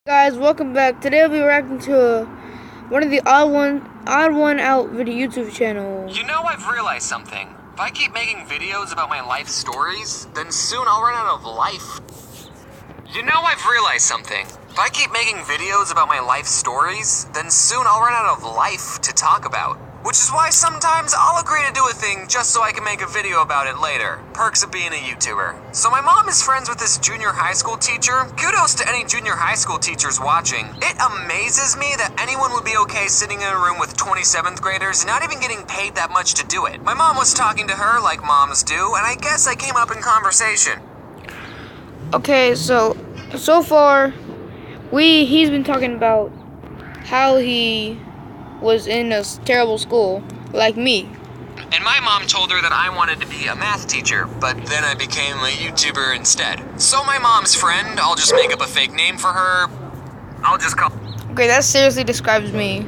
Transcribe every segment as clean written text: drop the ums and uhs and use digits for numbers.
Guys, welcome back. Today I'll be reacting to one of the odd one out video YouTube channel. You know, I've realized something. If I keep making videos about my life stories, then soon I'll run out of life. You know, I've realized something. If I keep making videos about my life stories, then soon I'll run out of life to talk about. Which is why sometimes I'll agree to do a thing just so I can make a video about it later. Perks of being a YouTuber. So my mom is friends with this junior high school teacher. Kudos to any junior high school teachers watching. It amazes me that anyone would be okay sitting in a room with 27th graders and not even getting paid that much to do it. My mom was talking to her like moms do, and I guess I came up in conversation. Okay, so far, he's been talking about how he was in a terrible school, like me. And my mom told her that I wanted to be a math teacher, but then I became a YouTuber instead. So my mom's friend, I'll just make up a fake name for her. I'll just call Okay, that seriously describes me.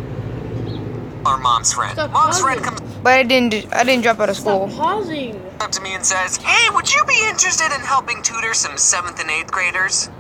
our mom's friend. Mom's friend comes But I didn't drop out of school. Pausing. up to me and says, "Hey, would you be interested in helping tutor some 7th and 8th graders?"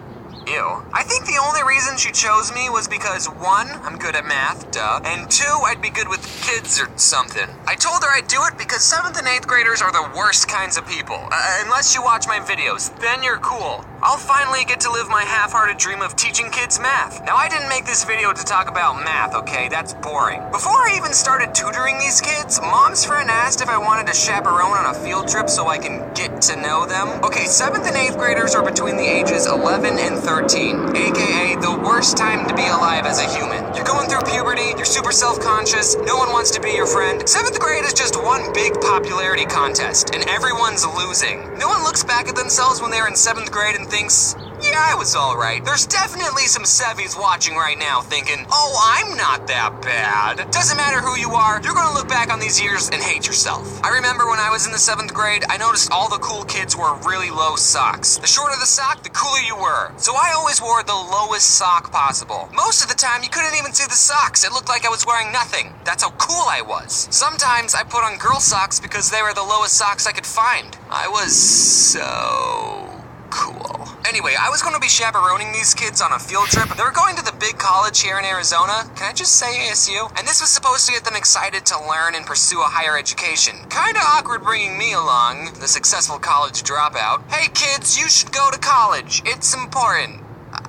Ew. I think the only reason she chose me was because 1, I'm good at math, duh, and 2, I'd be good with kids or something. I told her I'd do it because 7th and 8th graders are the worst kinds of people. Unless you watch my videos, then you're cool. I'll finally get to live my half-hearted dream of teaching kids math. Now, I didn't make this video to talk about math, okay? That's boring. Before I even started tutoring these kids, mom's friend asked if I wanted to chaperone on a field trip so I can get to know them. Okay, 7th and 8th graders are between the ages 11 and 13, aka the worst time to be alive as a human. You're going through puberty, you're super self-conscious, no one wants to be your friend. 7th grade is just one big popularity contest, and everyone's losing. No one looks back at themselves when they're in 7th grade and thinks, yeah, I was alright. There's definitely some Sevies watching right now thinking, oh, I'm not that bad. Doesn't matter who you are, you're gonna look back on these years and hate yourself. I remember when I was in the 7th grade, I noticed all the cool kids wore really low socks. The shorter the sock, the cooler you were. So I always wore the lowest sock possible. Most of the time, you couldn't even see the socks. It looked like I was wearing nothing. That's how cool I was. Sometimes I put on girl socks because they were the lowest socks I could find. I was so cool. Anyway, I was going to be chaperoning these kids on a field trip. They were going to the big college here in Arizona. Can I just say ASU? And this was supposed to get them excited to learn and pursue a higher education. Kinda awkward bringing me along, the successful college dropout. Hey kids, you should go to college. It's important.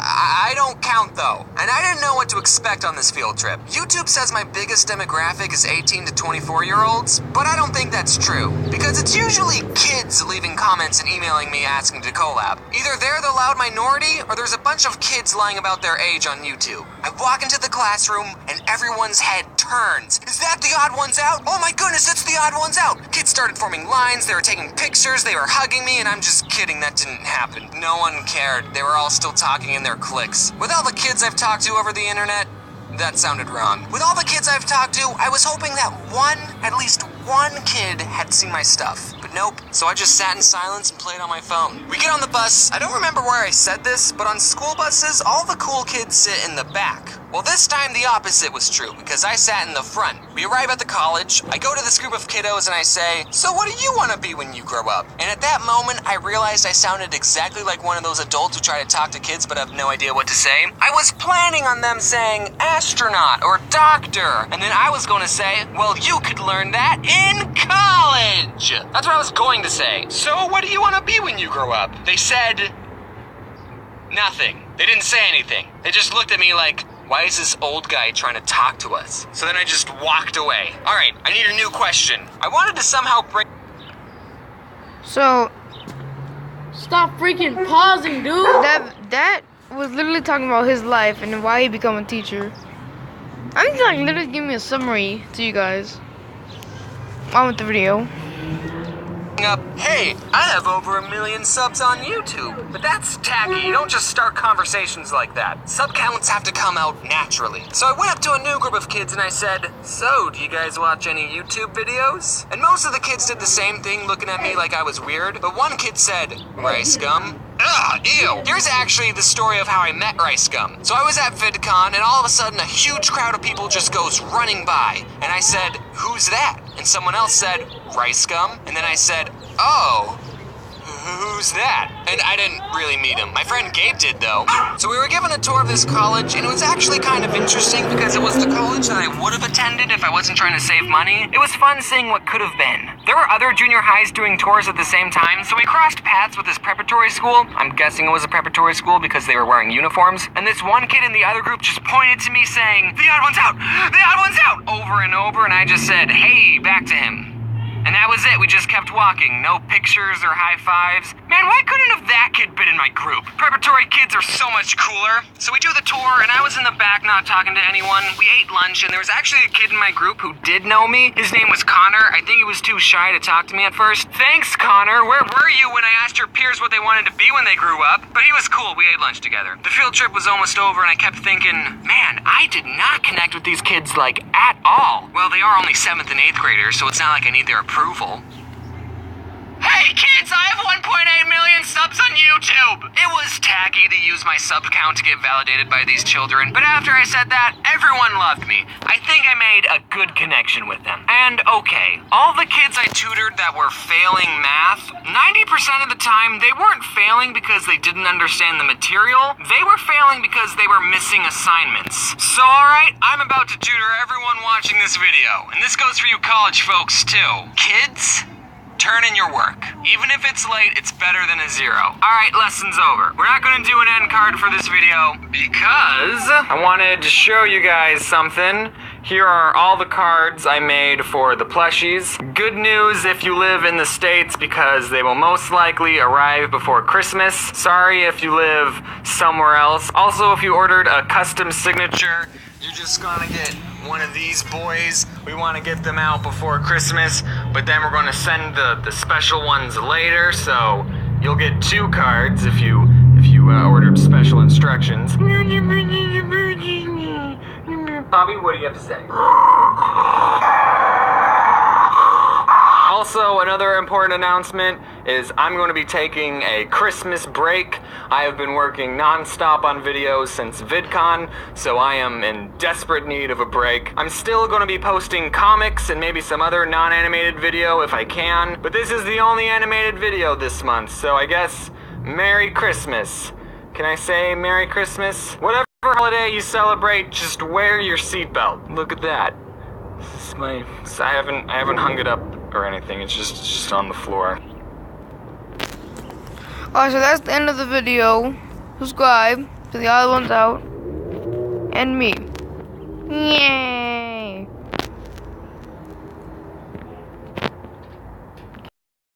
I don't count though, and I didn't know what to expect on this field trip. YouTube says my biggest demographic is 18 to 24-year-olds, but I don't think that's true, because it's usually kids leaving comments and emailing me asking to collab. Either they're the loud minority, or there's a bunch of kids lying about their age on YouTube. I walk into the classroom, and everyone's head turns. Is that the odd ones out? Oh my goodness, it's the odd ones out! Kids started forming lines, they were taking pictures, they were hugging me, and I'm just kidding, that didn't happen. No one cared. They were all still talking in their cliques. With all the kids I've talked to over the internet, that sounded wrong. With all the kids I've talked to, I was hoping that at least one kid had seen my stuff. But nope. So I just sat in silence and played on my phone. We get on the bus. I don't remember where I said this, but on school buses, all the cool kids sit in the back. Well, this time the opposite was true, because I sat in the front. We arrive at the college, I go to this group of kiddos and I say, so what do you want to be when you grow up? And at that moment, I realized I sounded exactly like one of those adults who try to talk to kids but have no idea what to say. I was planning on them saying astronaut or doctor, and then I was going to say, well, you could learn that in college. That's what I was going to say. So what do you want to be when you grow up? They said nothing. They didn't say anything. They just looked at me like, why is this old guy trying to talk to us? So then I just walked away. All right, I need a new question. I wanted to somehow bring... So Stop freaking pausing, dude. that was literally talking about his life and why he became a teacher. I'm just like literally giving me a summary to you guys. On with the video. up, hey, I have over 1 million subs on YouTube. But that's tacky, you don't just start conversations like that. Sub counts have to come out naturally. So I went up to a new group of kids and I said, so, do you guys watch any YouTube videos? And most of the kids did the same thing, looking at me like I was weird. But one kid said, rice gum? Ugh, ew. Here's actually the story of how I met Rice Gum. So I was at VidCon, and all of a sudden a huge crowd of people just goes running by. And I said, who's that? And someone else said, Rice Gum? And then I said, oh, who Who's that? And I didn't really meet him. My friend Gabe did, though. So we were given a tour of this college, and it was actually kind of interesting because it was the college that I would have attended if I wasn't trying to save money. It was fun seeing what could have been. There were other junior highs doing tours at the same time, so we crossed paths with this preparatory school. I'm guessing it was a preparatory school because they were wearing uniforms. And this one kid in the other group just pointed to me saying, "The odd one's out! The odd one's out!" over and over, and I just said, "Hey," back to him. And that was it. We just kept walking. No pictures or high fives. Man, why couldn't have that kid been in my group? Preparatory kids are so much cooler. So we do the tour, and I was in the back not talking to anyone. We ate lunch, and there was actually a kid in my group who did know me. His name was Connor. I think he was too shy to talk to me at first. Thanks, Connor. Where were you when I asked your peers what they wanted to be when they grew up? But he was cool. We ate lunch together. The field trip was almost over, and I kept thinking, man, I did not connect with these kids, like, at all. Well, they are only 7th and 8th graders, so it's not like I need their approval. Hey kids, I have 1.8 million subs on YouTube! It was tacky to use my sub count to get validated by these children, but after I said that, everyone loved me. I think I made a good connection with them. And okay, all the kids I tutored that were failing math, 90% of the time, they weren't failing because they didn't understand the material. They were failing because they were missing assignments. So alright, I'm about to tutor everyone watching this video. And this goes for you college folks too. Kids, turn in your work. Even if it's late, it's better than a 0. Alright, lesson's over. We're not gonna do an end card for this video because I wanted to show you guys something. Here are all the cards I made for the plushies. Good news if you live in the States because they will most likely arrive before Christmas. Sorry if you live somewhere else. Also, if you ordered a custom signature, you're just gonna get one of these boys. We want to get them out before Christmas, but then we're going to send the special ones later, so you'll get 2 cards if you ordered special instructions. Bobby, what do you have to say? Also, another important announcement is I'm going to be taking a Christmas break. I have been working non-stop on videos since VidCon, so I am in desperate need of a break. I'm still going to be posting comics and maybe some other non-animated video if I can, but this is the only animated video this month, so I guess Merry Christmas. Can I say Merry Christmas? Whatever holiday you celebrate, just wear your seatbelt. Look at that. This is I haven't hung it up or anything. It's just on the floor. Alright, so that's the end of the video. Subscribe to the other ones out. And me. Yeah.